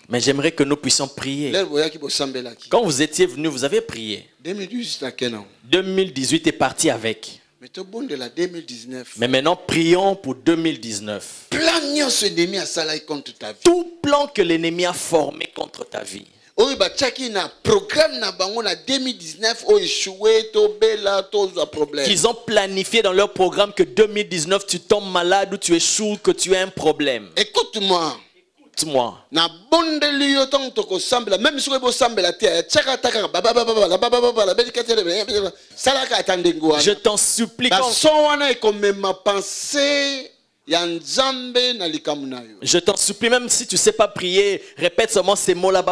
Mais j'aimerais que nous puissions prier. Quand vous étiez venu, vous avez prié. 2018 est parti avec. Mais maintenant, prions pour 2019. Tout plan que l'ennemi a formé contre ta vie. Qu'ils ont planifié dans leur programme que 2019 tu tombes malade ou tu échoues, que tu as un problème. Écoute-moi. Écoute-moi. Je t'en supplie. Je t'en supplie, même si tu ne sais pas prier, répète seulement ces mots-là.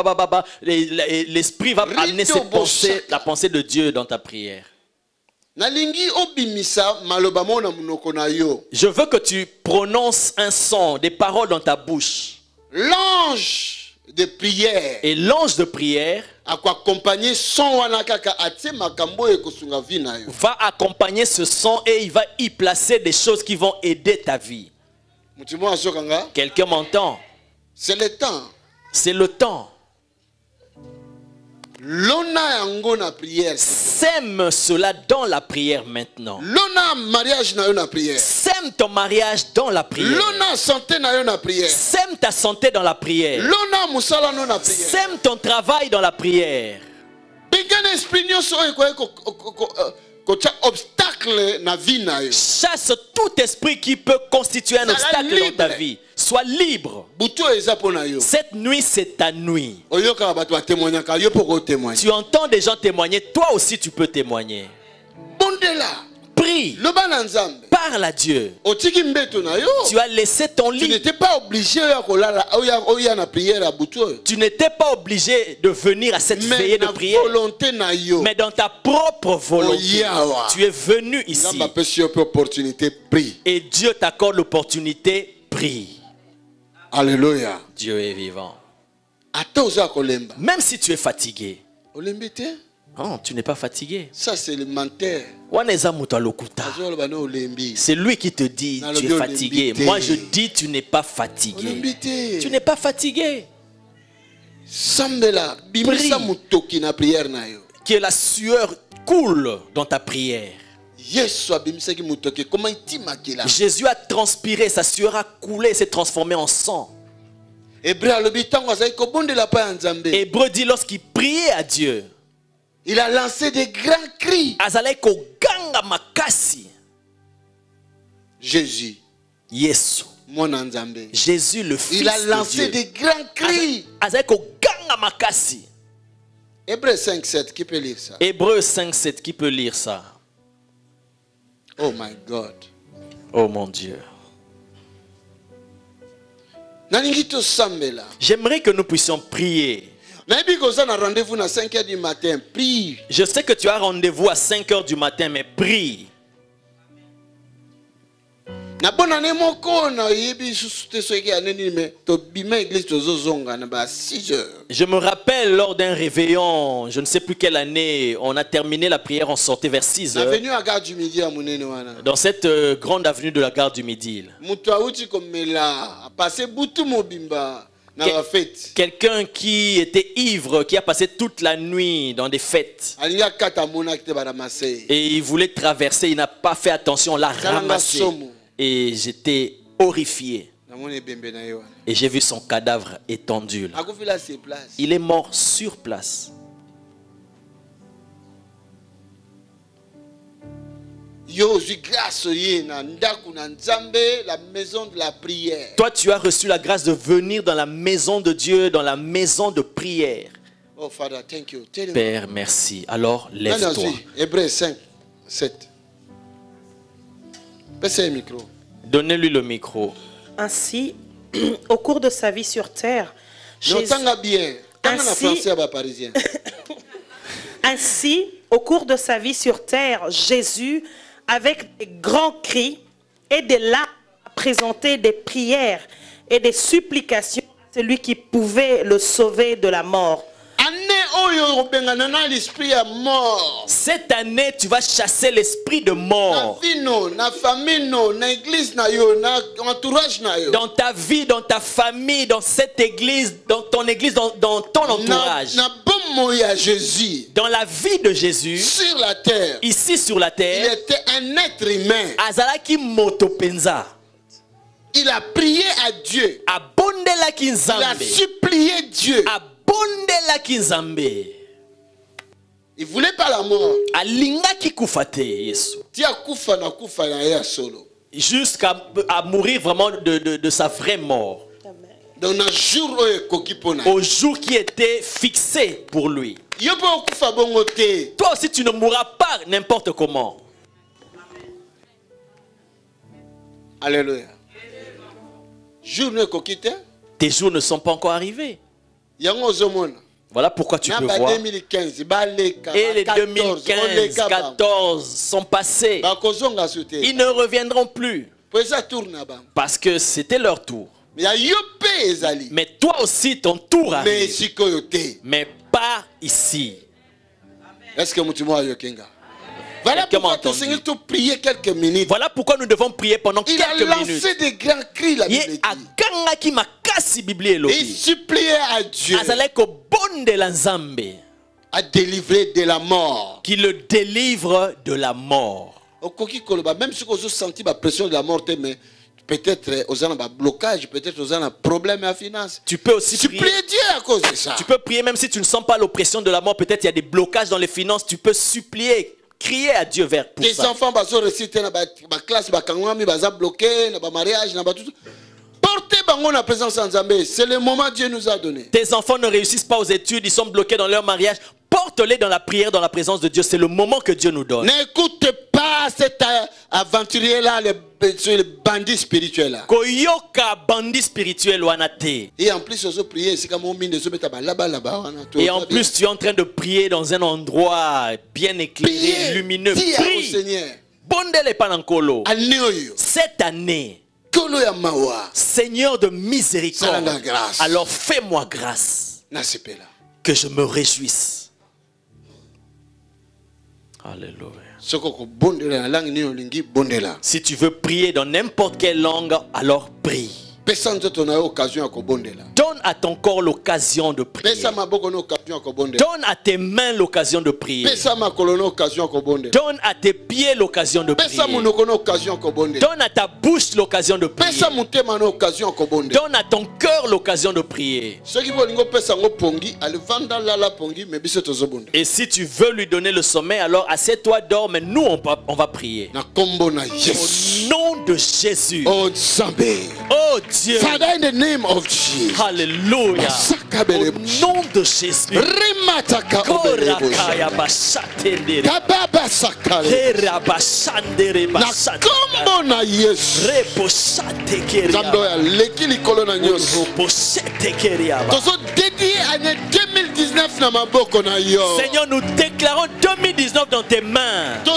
L'esprit va amener cette pensée, la pensée de Dieu dans ta prière. Je veux que tu prononces un son, des paroles dans ta bouche. L'ange de prière. Et l'ange de prière va accompagner ce son et il va y placer des choses qui vont aider ta vie. Quelqu'un m'entend? C'est le temps. C'est le temps. Sème cela dans la prière maintenant. Sème ton mariage dans la prière. Sème ta santé dans la prière. Sème ton travail dans la prière. Chasse tout esprit qui peut constituer un obstacle dans ta vie. Sois libre. Cette nuit, c'est ta nuit. Tu entends des gens témoigner, toi aussi tu peux témoigner. Prie. Parle à Dieu. Tu as laissé ton lit. Tu n'étais pas obligé Tu n'étais pas obligé de venir à cette veillée de prière. Mais dans ta propre volonté, tu es venu ici. Et Dieu t'accorde l'opportunité. Prie. Alléluia. Dieu est vivant. Même si tu es fatigué. Non, tu n'es pas fatigué. Ça, c'est le menteur. C'est lui qui te dit tu es fatigué. Moi je dis tu n'es pas fatigué. Tu n'es pas fatigué. Prie. Que la sueur coule dans ta prière. Jésus a transpiré, sa sueur a coulé, s'est transformé en sang. Hébreu dit lorsqu'il priait à Dieu, il a lancé des grands cris. Jésus. Yesu. Jésus le Fils de Dieu. Il a lancé des grands cris. Hébreu 5:7, qui peut lire ça? Hébreu 5:7, qui peut lire ça? Oh my God. Oh mon Dieu. J'aimerais que nous puissions prier. Je sais que tu as rendez-vous à 5 h du matin, mais prie. Je me rappelle lors d'un réveillon, je ne sais plus quelle année, on a terminé la prière, on sortait vers 6 h. Dans cette grande avenue de la gare du Midi. Quelqu'un qui était ivre, qui a passé toute la nuit dans des fêtes. Et il voulait traverser, il n'a pas fait attention, on l'a ramassé. Et j'étais horrifié. Et j'ai vu son cadavre étendu là. Il est mort sur place. Toi, tu as reçu la grâce de venir dans la maison de Dieu, dans la maison de prière. Oh, Father, thank you. Père, merci. Alors, lève-toi. Hébreu 5:7. Passez le micro. Donnez-lui le micro. Ainsi, au cours de sa vie sur terre, Ainsi, au cours de sa vie sur terre, Jésus, avec des grands cris et des larmes, a présenté des prières et des supplications à celui qui pouvait le sauver de la mort. Cette année, tu vas chasser l'esprit de mort. Dans ta vie, dans ta famille, dans cette église, dans ton église, dans ton entourage. Dans la vie de Jésus, sur la terre, ici sur la terre, il était un être humain. Azalaki motopenza. Il a prié à Dieu. Il a supplié Dieu. Il ne voulait pas la mort. Jusqu'à mourir vraiment de sa vraie mort. Au jour qui était fixé pour lui. Toi aussi tu ne mourras pas n'importe comment. Alléluia. Tes jours ne sont pas encore arrivés. Voilà pourquoi tu peux voir. Et les 2015, 14 sont passés. Ils ne reviendront plus. Parce que c'était leur tour. Mais toi aussi, ton tour arrive. Mais pas ici. Est-ce que voilà pourquoi ton Seigneur te prier quelques minutes. Voilà pourquoi nous devons prier pendant quelques minutes. Il a lancé des grands cris, la Bible dit. Il suppliait à Dieu à délivrer de la mort. Qu'il le délivre de la mort. Même si vous avez senti la pression de la mort, mais peut-être vous avez un blocage, peut-être vous avez un problème à finance. Tu peux aussi prier Dieu à cause de ça. Tu peux prier même si tu ne sens pas l'oppression de la mort. Peut-être il y a des blocages dans les finances. Tu peux supplier. Crier à Dieu vers pour ça. Des enfants qui sont récités dans la classe, ils sont bloqués, dans le mariage, dans tout. Portez la présence en Zambé. C'est le moment que Dieu nous a donné. Tes enfants ne réussissent pas aux études, ils sont bloqués dans leur mariage. Porte-les dans la prière, dans la présence de Dieu. C'est le moment que Dieu nous donne. N'écoutez pas cet aventurier-là, le bandit spirituel là. Koyoka bandit spirituel wanate. Et en plus, tu es en train de prier dans un endroit bien éclairé, lumineux. Prie. Bondele panankolo. Cette année, Seigneur de miséricorde, alors fais-moi grâce que je me réjouisse. Alléluia. Si tu veux prier dans n'importe quelle langue, alors prie. Donne à ton corps l'occasion de prier. Donne à tes mains l'occasion de prier. Donne à tes pieds l'occasion de prier. Donne à ta bouche l'occasion de prier. Donne à ton cœur l'occasion de prier. Et si tu veux lui donner le sommeil, alors assieds-toi, dors, mais nous on va prier. Au nom de Jésus. Oh Dieu. Father, in the name of Jesus. Alléluia. Au nom de Jésus. Seigneur, nous déclarons 2019 dans tes mains. Nous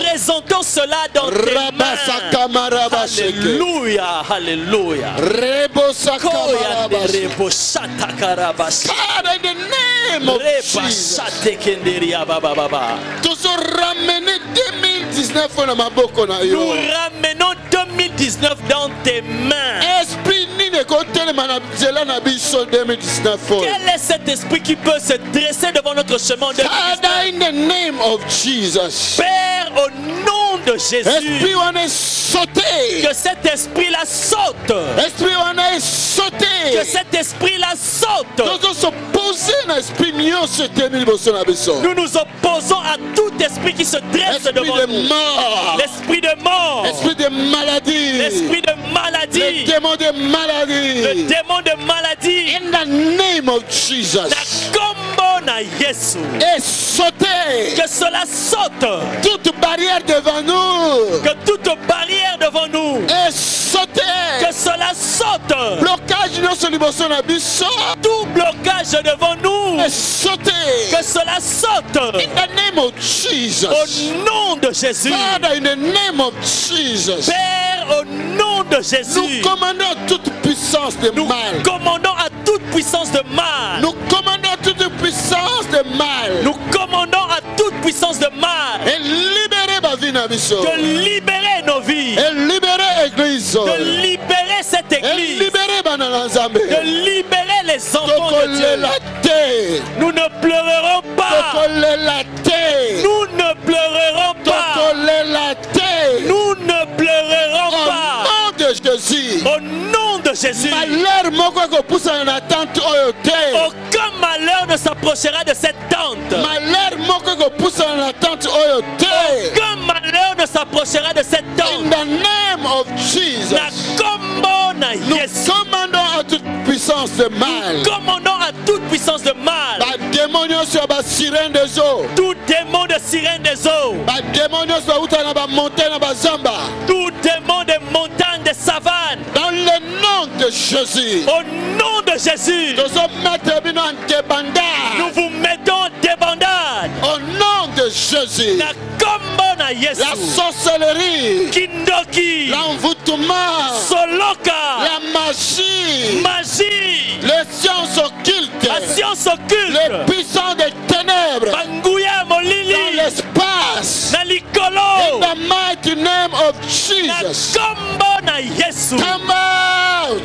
présentons cela dans tes mains. Alléluia, alléluia. Father, in the name of Jesus. Nous ramenons 2019 dans tes mains. Quel est cet esprit qui peut se dresser devant notre chemin de Father, in the name of Jesus. Père, au nom de Jésus, que cet esprit-là saute. Que cet esprit-là saute. Nous nous opposons à tout esprit qui se dresse devant nous. L'esprit de mort. L'esprit de maladie. L'esprit de maladie. Le démon de maladie. Le démon de maladie. In the name of Jesus. Et sauter. Que cela saute. Toute barrière devant nous. Que toute barrière devant nous. Et sauter. Que cela saute. Blocage non solution na biso. Tout blocage devant nous. Et sauter. Que cela saute. In the name of Jesus. Au nom de Jésus. Father, in the name of Jesus. Père, au nom de Jésus. Nous commandons toute puissance de mal. Nous commandons à toute puissance de mal. Nous commandons à toute puissance de mal. Nous commandons à toute puissance de mal. Et libérer ma vie, Nabiso. De libérer nos vies. Et libérer l'église. De libérer cette église. Et libérer Bananazambe. De libérer les enfants de Dieu. Nous ne pleurerons pas. Nous ne pleurerons pas. Nous ne pleurerons pas. Au nom de Jésus. Au nom de Jésus. Aucun malheur ne s'approchera de cette tente. Aucun malheur ne s'approchera de cette tente. In the name of Jesus. Nous commandons à toute puissance de mal. Nous commandons à toute puissance de mal. Tout démon de sirène des eaux. Tout démon de montagne de savane. Dans le nom de Jésus. Au nom de Jésus. Nous vous mettons en débandade. Au nom de Jésus. La sorcellerie. Kindoki. L'envoûtement. Soloka. La magie. Les sciences occultes. La science occulte. Les puissants des ténèbres. Dans l'espace. In the mighty name of Jesus. Come out.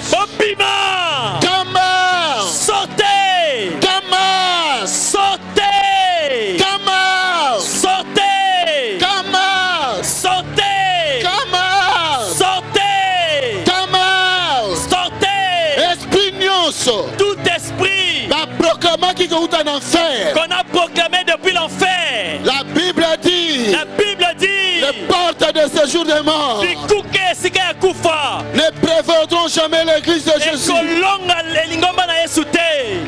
Come out. Sortez. Come out. Sortez. Come out. Sortez. Come out. Sortez. Come out. Sortez. Come out. Sortez. Esprit nyonso. Tout esprit qu'on a proclamé depuis l'enfer. La Bible dit. Les portes de séjour des morts ne prévaudront jamais l'église de Jésus.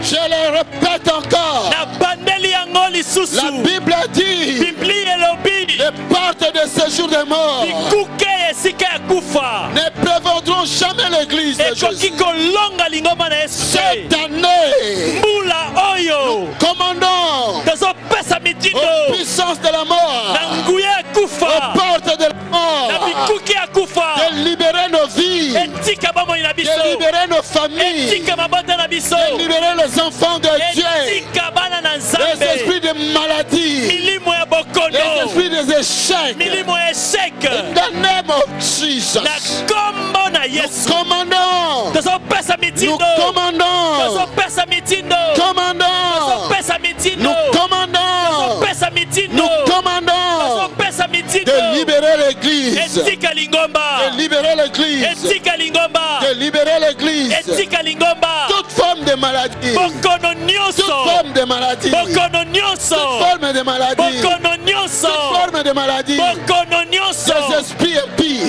Je le répète encore. La Bible dit. Les portes de séjour des morts ne prévaudront jamais l'église de Jésus. Cette année, nous commandons aux puissances de la mort, aux portes de la mort, de libérer nos vies, de libérer nos familles, de libérer les enfants de Dieu, les esprits de maladie, les esprits des échecs. In the name of Jesus. Nous commandons. Nous commandons de libérer l'église. De libérer l'église. De libérer l'église. Toute forme de maladie. Toute forme de maladie. Toute forme de maladie. Toute forme de maladie. Des esprits impies.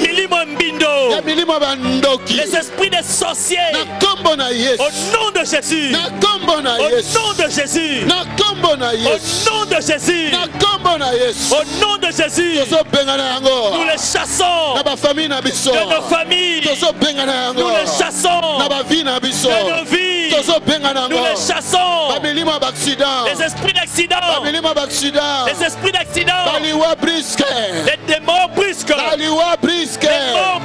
Les esprits des sorciers. Au nom de Jésus. Au nom de Jésus. Au nom de Jésus. Au nom de Jésus. Nous les chassons de nos familles. Nous les chassons de nos vies. Nous les chassons. Les esprits d'accident. Les esprits d'accident. Les démons brusques. Les morts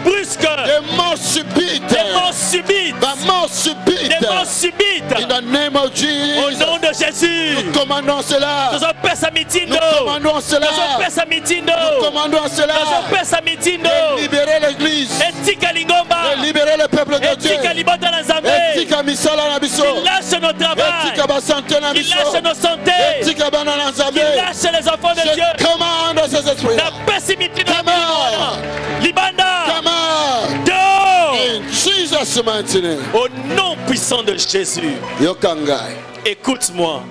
brusques. Des morts subites. Des morts subites. Des morts subites. In the name of Jesus. Au nom de Jésus. Nous commandons cela. Nous commandons cela. Nous commandons cela. De libérer l'église. De libérer le peuple de Dieu. Il lâche nos travail. Il lâche nos santé. Il lâche les enfants de Dieu. Commande ces esprits. La pessimité de Libanda. In Jesus' mighty name. Au nom puissant de Jésus. Écoute-moi.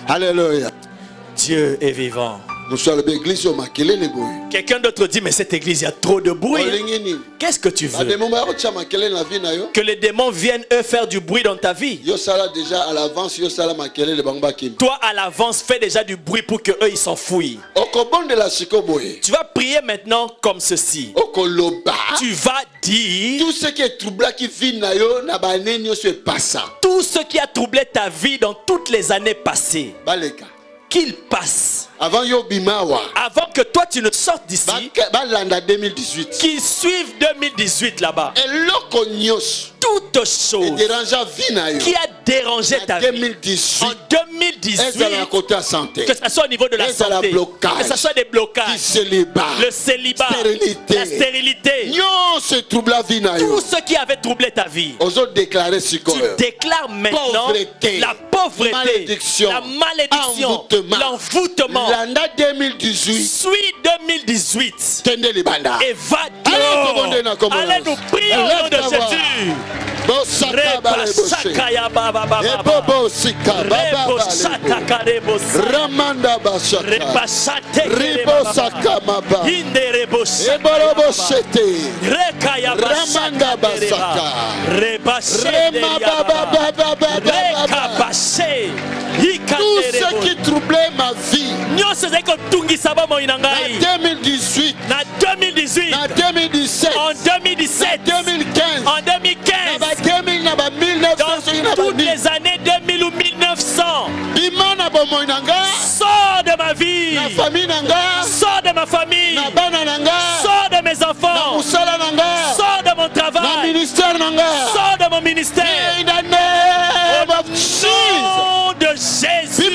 Alléluia. Dieu est vivant. Quelqu'un d'autre dit, mais cette église, il y a trop de bruit. Qu'est-ce que tu veux? Que les démons viennent eux faire du bruit dans ta vie. Toi à l'avance fais déjà du bruit pour que eux ils s'enfouillent. Tu vas prier maintenant comme ceci. Tu vas dire tout ce qui est troublé tout ce qui a troublé ta vie dans toutes les années passées, qu'il passe. Avant que toi tu ne sortes d'ici, 2018. Qui suivent 2018 là-bas. Toute chose qui a dérangé ta vie en 2018, que ce soit au niveau de la santé, que ce soit des blocages, le célibat, la stérilité, tout ce qui avait troublé ta vie, tu déclares maintenant la pauvreté, la malédiction, l'envoûtement. Suis 2018 et va dehors. Allez nous prier au nom de Jésus. Tout ce qui troublait ma vie en 2018, en 2017, en 2017, en 2015, en 2015, dans toutes les années 2000 ou 1900, sors de ma vie, sors de ma famille, sors de mes enfants, sors de mon travail, sors de mon ministère. Au nom de Jésus,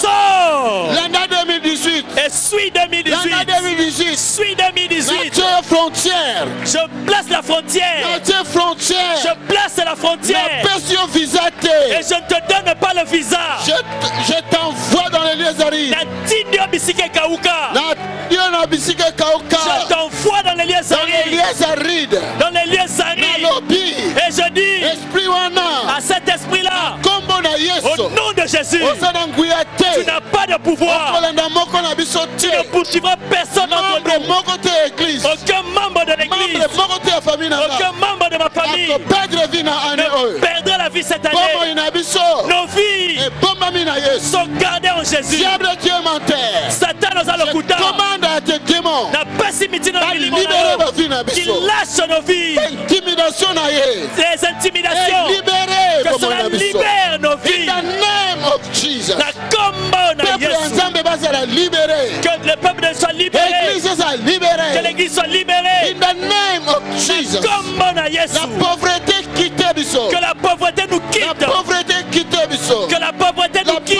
sors. L'année 2018 et suis 2018. Suis 2018. Frontière. Je place la frontière. Je place la frontière. Et je ne te donne pas le visa. Je t'envoie dans les lieux arides. Je t'envoie dans les lieux arides. Dans les lieux arides. Et je dis à cet esprit-là, au nom de Jésus, tu n'as pas de pouvoir. Tu ne poursuivras personne dans ton nom. Aucun membre de l'église, aucun membre de ma famille ne perdra la vie cette année. Nos vies sont gardées en Jésus. Satan nous a le couteau. N'a pas si miti dans le milieu. Il lâche nos vies. Les intimidations. Que cela libère nos vies. La combo na Jésus. Que le peuple soit libéré. Que l'église soit libérée. In the name of Jesus. La combo na Jésus. La pauvreté quitte. Que la pauvreté nous quitte. La pauvreté quitte. Que la pauvreté nous quitte.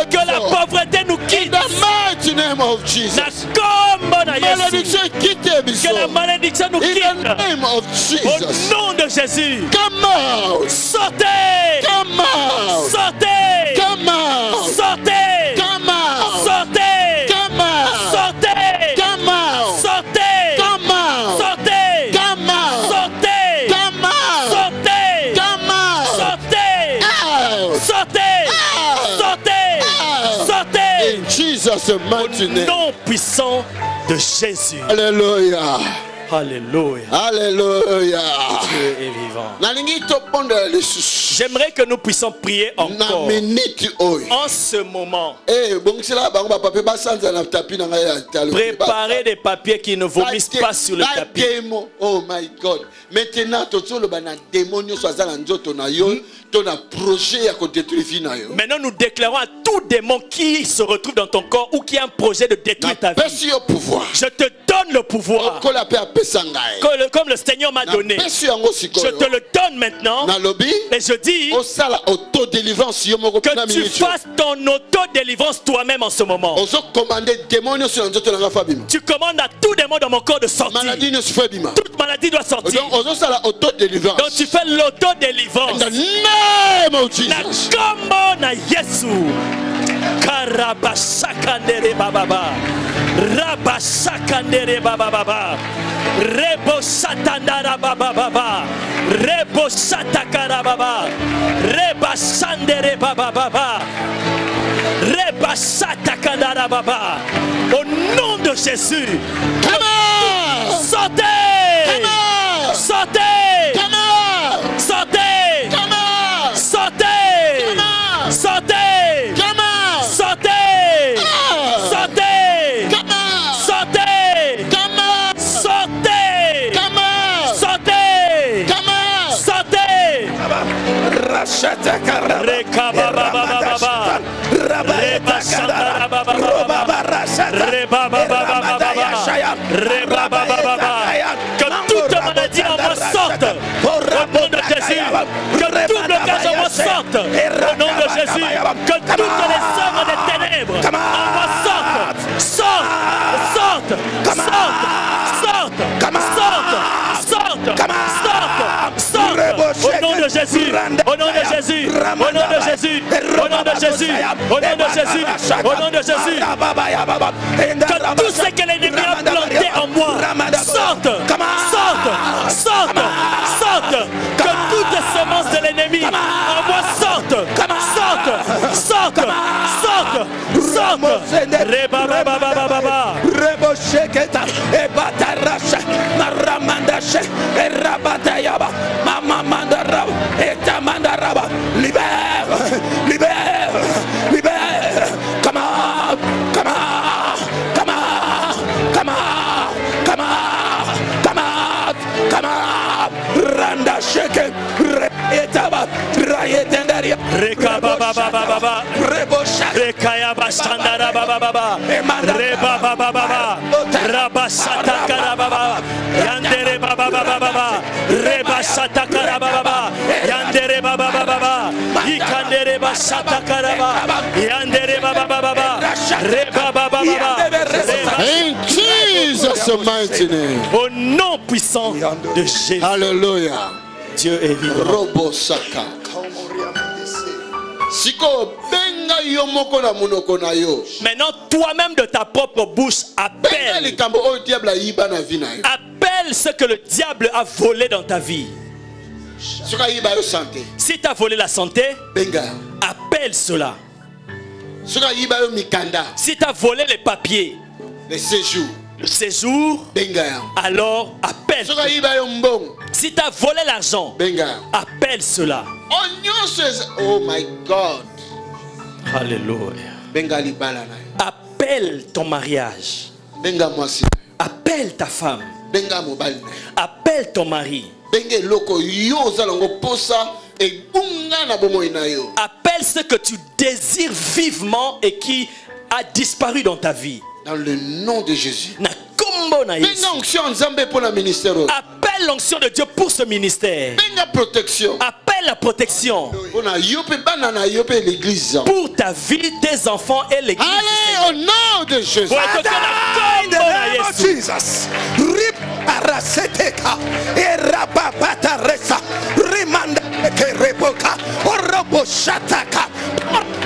Que la pauvreté nous quitte. In the mighty name of Jesus. La combo na Jésus. Que la malédiction nous quitte. In the name of Jesus. Au nom de Jésus. Come out. Sortez. Come out. Sortez. Come out. Sortez. Come out. Sortez. Come out. Sortez. Come out. Sortez. Come out. Sortez. Come out. Sortez. Come out. Sortez. Come out. Sortez. Out. Sortez. Sortez. Sortez. In Jesus' mighty name. Au nom puissant de Jésus. Alléluia. Alléluia. Alléluia. Dieu est vivant. J'aimerais que nous puissions prier encore en ce moment. Préparez des papiers qui ne vomissent pas sur le tapis. Oh my God. Maintenant, maintenant, nous déclarons à tout démon qui se retrouve dans ton corps ou qui a un projet de détruire ta vie. Je te donne le pouvoir. Comme le Seigneur m'a donné. Je te le donne maintenant. Et je dis que tu fasses ton auto-délivrance toi-même en ce moment. Tu commandes à tout démon dans mon corps de sortir. Toute maladie doit sortir. Donc tu fais l'auto-délivrance. Na kombo na Yesu. Karabasakandere bababa. Rabasakandere bababa. Rebo satandara bababa. Rebo satakara baba. Reba sandere bababa. Reba satakandara baba. Au nom de Jésus. Sortez. Sortez. Sortez. Sortez. Sortez. Sortez. Sortez. Sortez. Sortez. Sortez. Sortez. Rachata karaba. Rekababa baba. Reba sandara Que toute maladie en moi sorte au nom de Jésus. Que tout blocage en moi sorte au nom de Jésus. Que toutes les œuvres des ténèbres en moi sortent. Sortent. Au nom de Jésus, au nom de Jésus, au nom de Jésus, au nom de Jésus, au nom de Jésus, au nom de Jésus. Que tout ce que l'ennemi a planté en moi sorte. Que toutes les semences de l'ennemi en moi sortent. Libère. Come on. Randa shake. Etaba. Rayetendaria. Reka baba baba. Rekaya bastandara baba. Reba baba. Rabasata karababa. Yandere baba. Reba sata karababa. Yandere baba. Ikandere basata karababa. Yandere baba. Reba baba. In Jesus' mighty name. Au nom puissant de Jésus. Hallelujah. Dieu est vivant. Robo Saka. Maintenant, toi-même de ta propre bouche, appelle ce que le diable a volé dans ta vie. Si tu as volé la santé, appelle cela. Si tu as volé les papiers, le séjour, alors appelle. Si tu as volé l'argent, appelle cela. Oh my God. Alléluia. Appelle ton mariage. Appelle ta femme. Appelle ton mari. Appelle ce que tu désires vivement et qui a disparu dans ta vie. Dans le nom de Jésus. Appelle l'onction de Dieu pour ce ministère. Appelle la protection. Pour ta vie, tes enfants et l'église. Allez, au nom de Jésus.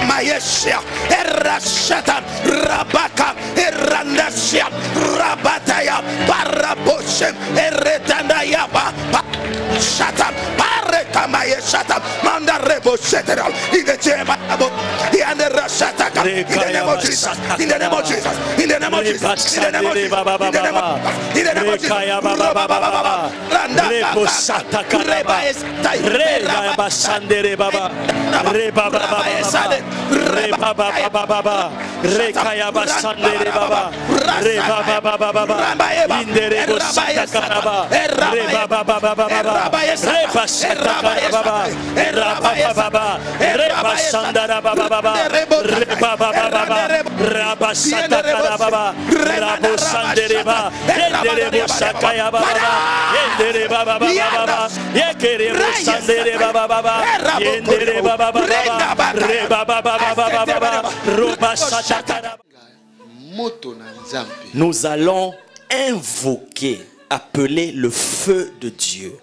Mayesia erashata rabaka erandasia rabataya baraboshe eretandayaba shata bareka mayeshata mandarebo setera igechema abo yanderashata in the name of Jesus, in the name of Jesus, in the name of Jesus, in the name of Jesus, in the name of Jesus, Nous allons invoquer, appeler le feu de Dieu.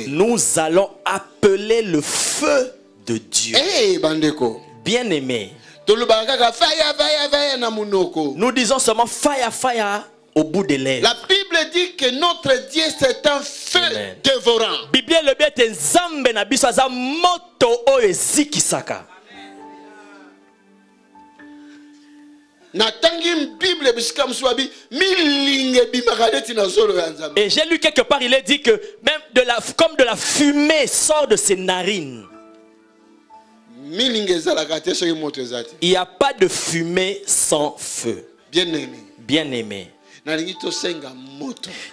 Nous allons appeler le feu de Dieu. Bien-aimé, nous disons seulement fire, fire au bout des lèvres. La Bible dit que notre Dieu c'est un feu dévorant. Bible le bien te nzambe na biso aza moto oyo ezikisaka. Et j'ai lu quelque part, il est dit que même comme de la fumée sort de ses narines. Il n'y a pas de fumée sans feu. Bien-aimé. Bien-aimé.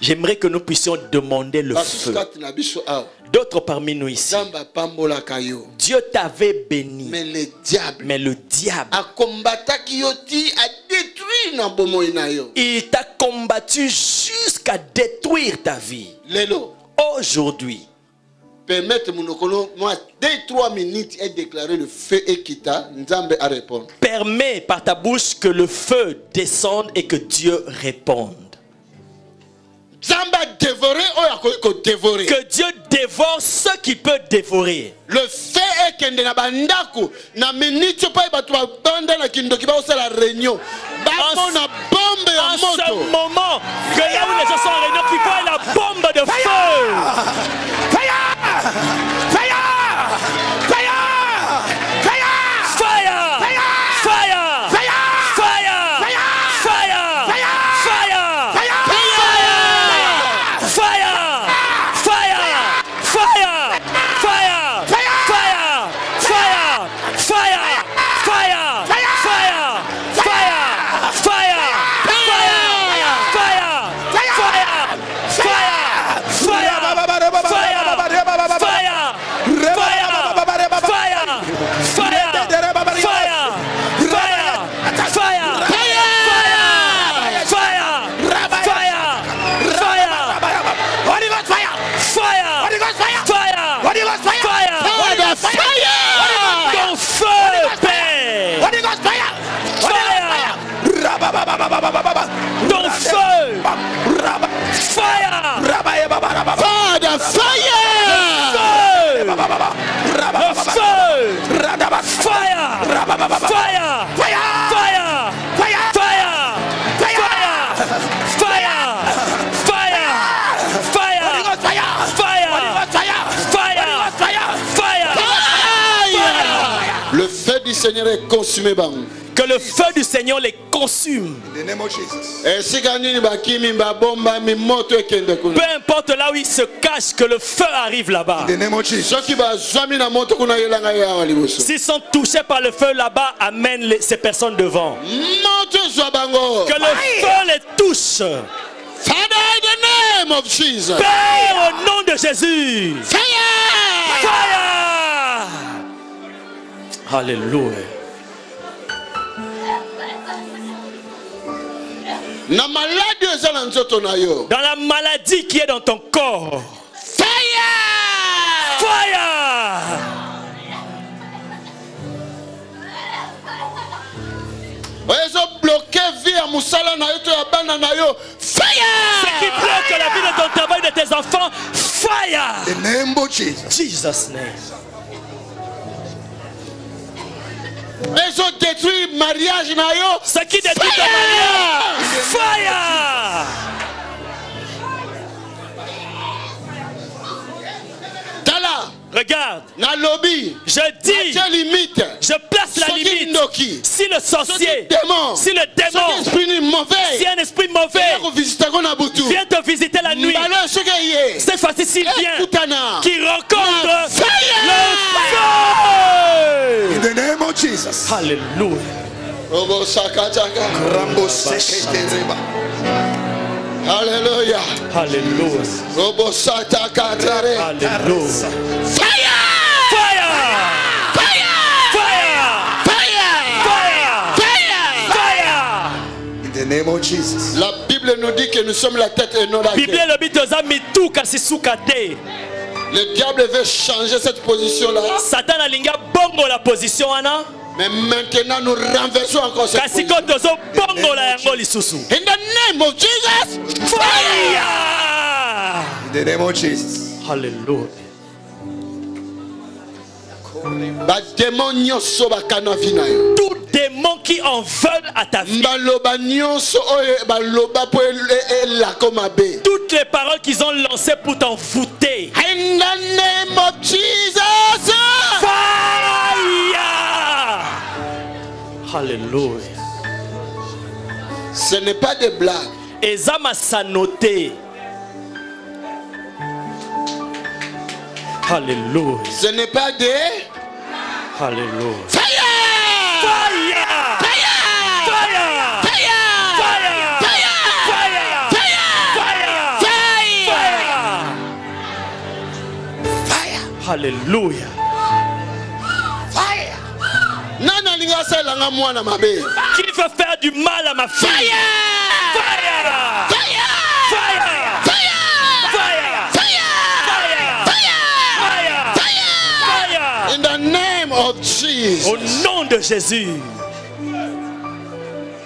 J'aimerais que nous puissions demander le feu. D'autres parmi nous ici, Dieu t'avait béni, mais le diable, il t'a combattu jusqu'à détruire ta vie. Aujourd'hui, permettez-moi 2-3 minutes et déclarer le feu et quitta. Nzambe a répondre. Permets par ta bouche que le feu descende et que Dieu réponde. Que Dieu dévore ce qui peut dévorer. Le feu est que na bandaku na minute pa ba banda na kindoki ba osala réunion. En ce moment, que là où les gens sont en réunion, qui voient la bombe de feu. Fire! Fire! Fire! Fire! Fire! Don't fire! Fire! Father, fire! Le feu du Seigneur est consumé. Que le feu du Seigneur les consume. Peu importe là où ils se cachent, que le feu arrive là-bas. S'ils sont touchés par le feu là-bas, amène ces personnes devant. Que le feu les touche. Père, au nom de Jésus. Fire! Alléluia. Dans la maladie qui est dans ton corps. Fire! Fire! Ce qui bloque la vie de ton travail, de tes enfants. Fire! The name of Jesus. Jesus' name. Ils ont détruit le mariage. Ce qui détruit ton mariage. Fire! Regarde, je dis, je place la limite. Si le sorcier, si le démon, si un esprit mauvais vient te visiter la nuit, cette fois-ci s'il vient, qui rencontre le feu. In the name of Jesus. Hallelujah. Hallelujah. Hallelujah. Hallelujah. Fire! Fire! Fire! Fire! Fire! Fire! In the name of Jesus. La Bible nous dit que nous sommes la tête et non la queue. Le diable veut changer cette position-là. Satan alinga bongo la position ana. Mais maintenant nous renversons encore cette position. In the name of Jesus. Fire! In the name of Jesus. Hallelujah. Tout démon qui en veut à ta vie. Toutes les paroles qu'ils ont lancées pour t'en foutre. In the name of Jesus. Fire! Hallelujah. Ce n'est pas des blagues. Ezama sanoté. Hallelujah. Ce n'est pas des. Hallelujah. Fire! Fire! Fire! Fire! Fire! Fire! Fire! Fire! Alléluia. Fire. Qui veut faire du mal à ma fille? Fire. Fire. Fire. Fire. Fire. Fire. Fire. Fire. In the name of Jesus. Au nom de Jésus.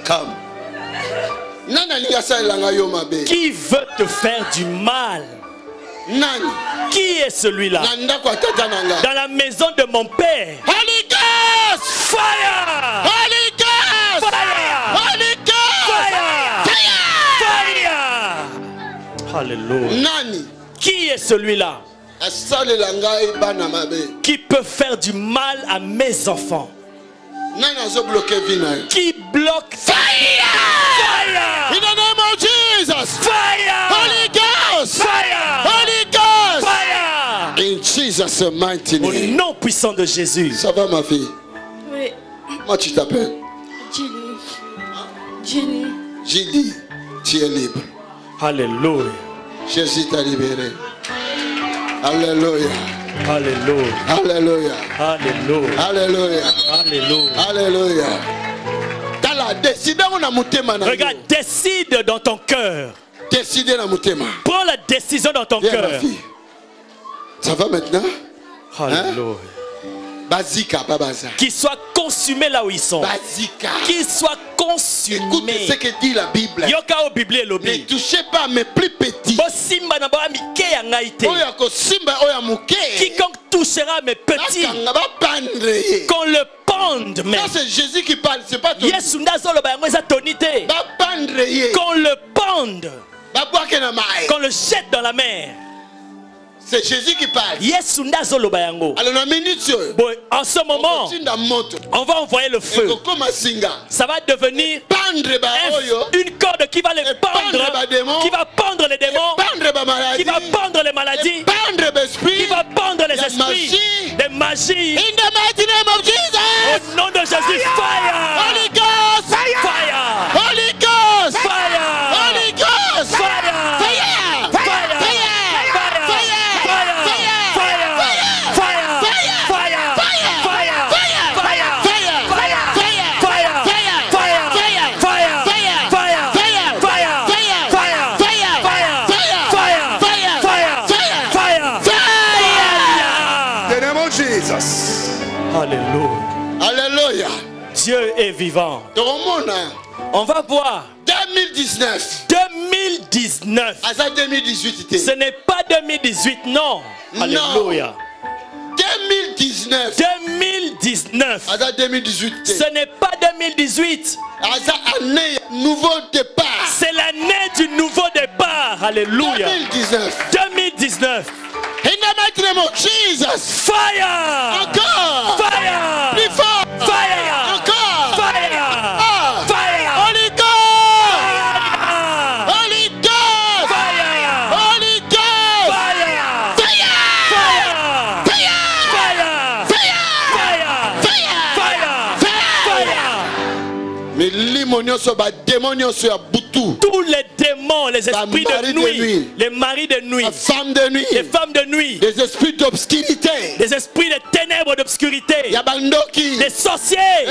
Come. Qui veut te faire du mal? Qui est celui-là? Dans la maison de mon père. Holy Ghost! Fire! Holy Ghost! Fire! Holy Ghost! Fire! Fire! Alléluia. Qui est celui-là qui peut faire du mal à mes enfants? Qui bloque? Fire! Fire! In the name of Jesus! Fire! Holy Ghost! Fire! Holy Ghost! Fire! In Jesus' mighty Au name. nom puissant de Jésus. Ça va ma fille? Oui. Comment tu t'appelles? Jenny. Jenny. Julie, tu es libre. Alléluia. Jésus t'a libéré. Alléluia. Alléluia. Alléluia. Alléluia. Alléluia. Alléluia. Alléluia. Regarde, décide dans ton cœur. Décide dans mon thème. Prends la décision dans ton cœur. Ça va maintenant? Alléluia. Bazika, babaza. Qu'ils soient consumés là où ils sont. Bazika. Qu'ils soient consumés. Écoute ce que dit la Bible. Yoka au Bible Ne lobby. touchez pas mes plus petits. Simba na ba mike ya ngaite. Oyako simba oyamuke. Quiconque touchera mes petits, qu'on le pende. Mais ça c'est Jésus qui parle, c'est pas toi. Yesu ndazolo ba yango eza tonité. Qu'on le pende. Qu'on le jette dans la mer. C'est Jésus qui parle. Yesu ndazolo ba yango. Alors la minute en ce moment, on va envoyer le feu. Ça va devenir une corde qui va les pendre, qui va pendre les démons, qui va pendre les maladies, qui va pendre les esprits, des magies. In the mighty name of Jesus. Au nom de Jésus, fire! Holy Ghost! Fire! Holy Ghost! Fire! Holy Ghost! Fire! Fire! Fire! Alléluia. Alléluia. Dieu est vivant. On va voir. 2019. 2019. Ce n'est pas 2018, non. Alléluia. 2019. 2019. 2018. Ce n'est pas 2018. Nouveau départ. C'est l'année du nouveau départ. Alléluia. 2019. 2019. In the mighty name of Jesus. Fire! Encore! Fire! Plus fort! Fire! Encore! Fire! Ah! Fire! Holy Ghost! Fire! Holy Ghost! Fire! Holy Ghost! Fire! Fire! Fire! Fire! Fire! Fire! Fire! Mais l'imonioso ba démonioso ya butu. Tous les démons, les esprits de nuit, les maris de nuit, les femmes de nuit, les femmes de nuit, les esprits d'obscurité, les esprits de ténèbres d'obscurité, yabandoki, les sorciers.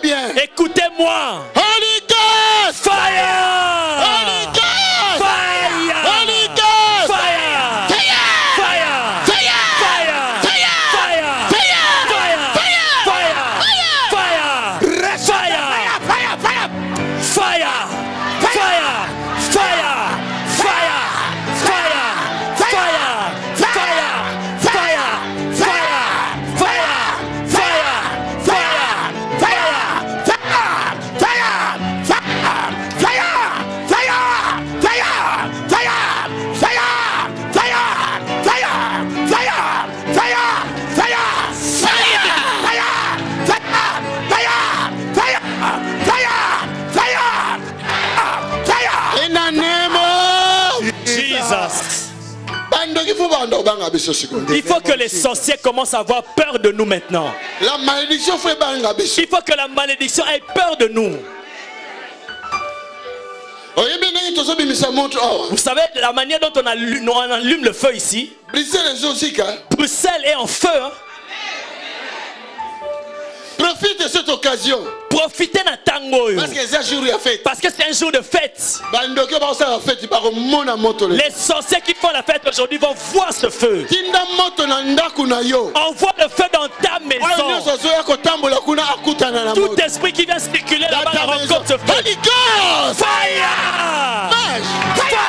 bien. Écoutez-moi. Holy Ghost! Fire! Holy Ghost! Fire! Holy Ghost! Fire! Fire! Fire! Il faut que les sorciers commencent à avoir peur de nous maintenant. La malédiction Il faut que la malédiction ait peur de nous. Vous savez la manière dont on allume le feu ici? Bruxelles est en feu. Hein? Profite de cette occasion. Profitez d'un tango. Parce que c'est un jour de fête. Les sorciers qui font la fête aujourd'hui vont voir ce feu. Envoie le feu dans ta maison. Tout esprit qui vient circuler là-bas rencontre ce feu. Holy Ghost! Fire! Fire! Fire!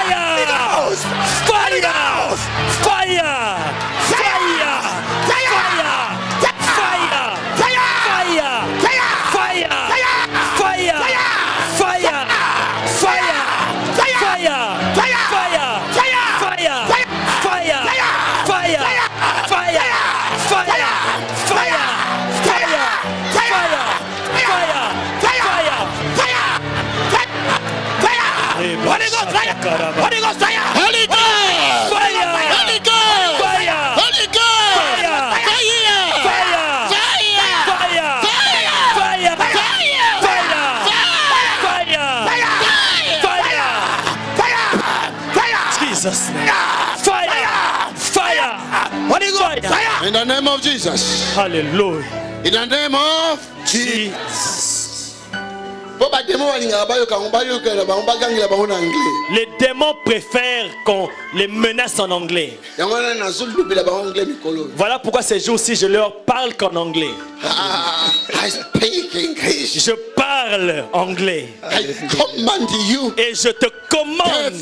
Fire! Holy Ghost fire! Holy Ghost! Fire! Holy Ghost! Fire! Holy Ghost! Fire! Fire! Fire! Fire! Jesus name. Fire! Fire! Holy Ghost! Fire! In the name of Jesus. Hallelujah. In the name of Jesus. Les démons préfèrent qu'on les menace en anglais. Voilà pourquoi ces jours-ci je leur parle qu'en anglais. Je parle anglais. Et je te commande,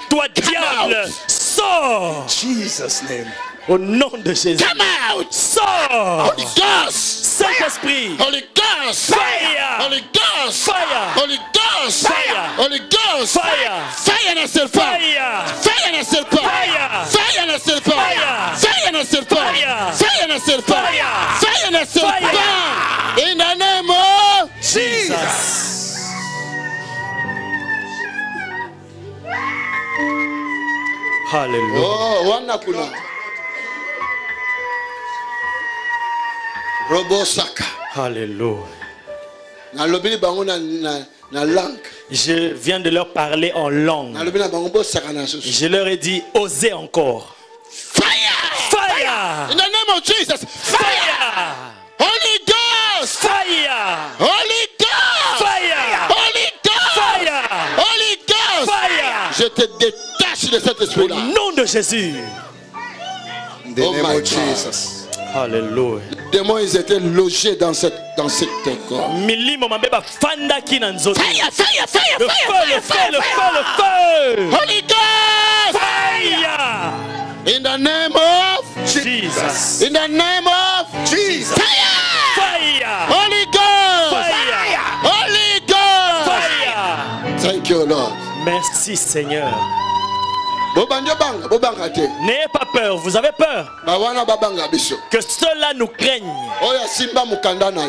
toi diable, sors. Jesus name. Au nom de Jésus. Come out. Sors. Holy Ghost. Saint-Esprit. Holy Ghost. Fire. Holy Ghost. Fire. Holy Ghost. Fire. Holy Ghost. Fire. Fire ne sert pas. Fire. Fire ne sert pas. Fire. Fire ne sert pas. Fire. Fire ne sert pas. Fire. Fire ne sert pas. Fire. Fire ne sert Fire. pas. In the name of Jesus. Hallelujah. Oh, wanakuna. Robosaka. Hallelujah. Na lobili bango na langue. Je viens de leur parler en langue. Je leur ai dit, osez encore. Fire! Fire! In the name of Jesus. Fire! Holy Ghost! Fire! Holy Ghost! Fire! Holy Ghost! Fire! Holy Ghost! Fire! Je te détache de cet esprit-là. Au nom de Jésus. Oh my Jesus. Alléluia. Les démons, ils étaient logés dans cette corps. Milimo mabeba fanda kina nzoto. Fire, fire, fire, Le fire, feu, le feu, le feu, le feu. Holy Ghost! Fire! In the name of Jesus. In the name of Jesus. Fire! Fire! Holy Ghost! Fire! Holy Ghost! Fire! Thank you, Lord. Merci Seigneur. N'ayez pas peur, vous avez peur que ceux-là nous craignent.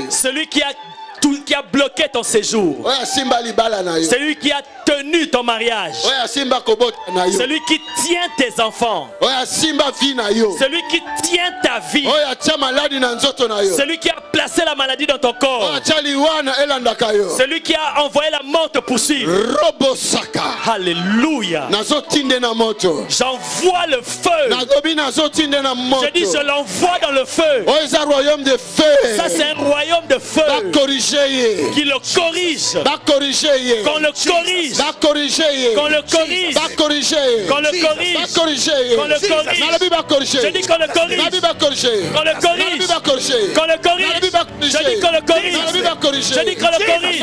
Celui qui a bloqué ton séjour, celui qui a tenu ton mariage, celui qui tient tes enfants, celui qui tient ta vie, celui qui a placé la maladie dans ton corps, celui qui a envoyé la mort te poursuivre. Alléluia. J'envoie le feu. Je dis je l'envoie dans le feu. Ça c'est un royaume de feu qui le corrige. Qu'on le corrige. Qu'on le corrige. Qu'on le corrige. Qu'on le corrige. Je dis qu'on le corrige. Qu'on le corrige. Qu'on le corrige. Je dis qu'on le corrige. Je dis qu'on le corrige.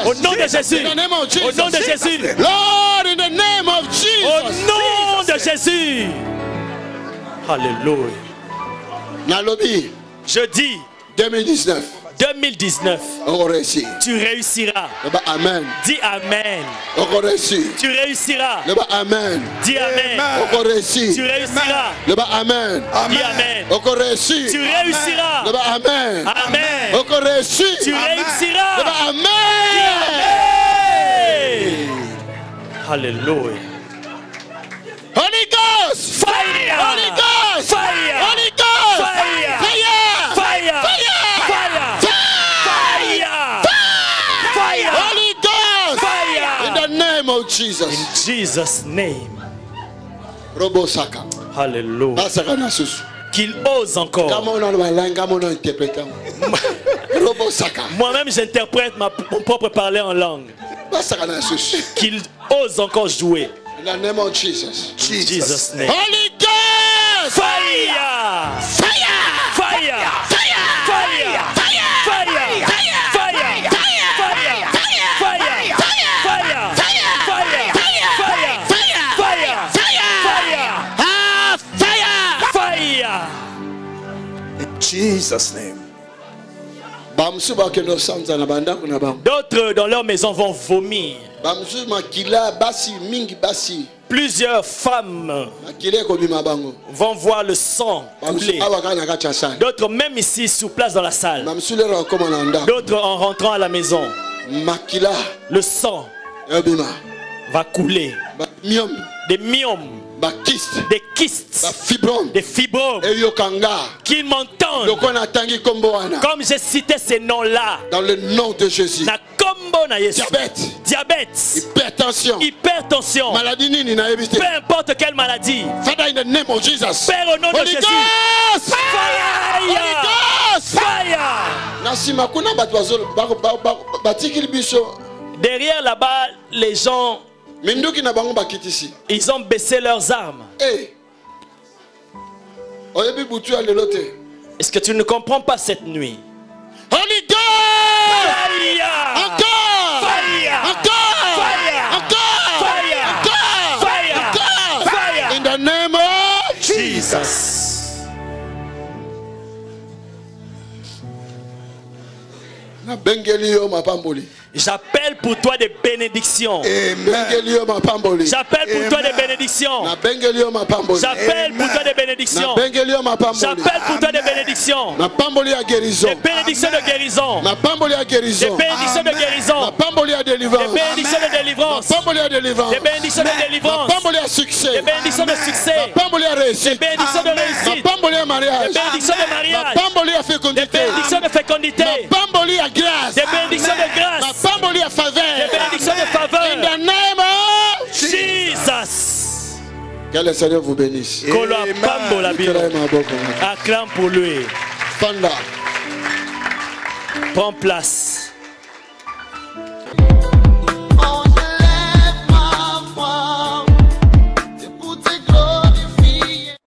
Au nom de Jésus. Au nom de Jésus. Lord, in the name of Jesus. Au nom de Jésus. Alléluia. Je dis 2019. 2019, tu réussiras. Amen. Dis Amen. Tu réussiras. Amen. Dis Amen. Tu réussiras. Amen. Dis Amen. Tu réussiras. Amen. Amen. Tu réussiras. Amen. Alléluia. Holy Ghost. Fire. Holy Ghost. Fire. Holy Ghost. Fire. Fire. Fire. Fire. Holy Ghost. Fire. In the name of Jesus. In Jesus' name. Robo Saka. Hallelujah. Qu'il ose encore. Moi-même, j'interprète mon propre parler en langue. Qu'il ose encore jouer. In the name of Jesus. Jesus' name. Holy Ghost! Fire! Fire! Fire! Fire! Fire! Fire! Jesus' name. D'autres dans leur maison vont vomir. Plusieurs femmes vont voir le sang couler. D'autres même ici sur place dans la salle. D'autres en rentrant à la maison. Le sang va couler. Des myomes. Des kystes, des fibromes, qu'ils m'entendent comme j'ai cité ces noms-là dans le nom de Jésus. Diabète, hypertension, maladie, peu importe quelle maladie. Father, in the name of Jesus. Père, au nom de Jésus. Derrière là-bas, les gens, ils ont baissé leurs armes. Est-ce que tu ne comprends pas cette nuit? Holy Ghost! Encore! Fire! In the name of Jesus. J'appelle pour toi des bénédictions. J'appelle pour toi des bénédictions. J'appelle pour toi des bénédictions. J'appelle pour toi des bénédictions. Des bénédictions de guérison. Des bénédictions de guérison. Des bénédictions de délivrance. Des bénédictions de délivrance. Des bénédictions de succès. Des bénédictions de réussite. Des bénédictions de mariage. Des bénédictions de fécondité. Des bénédictions de grâce. Des bénédictions de faveur. In the name of Jesus. Que le Seigneur vous bénisse. Acclame pour lui. Prends place.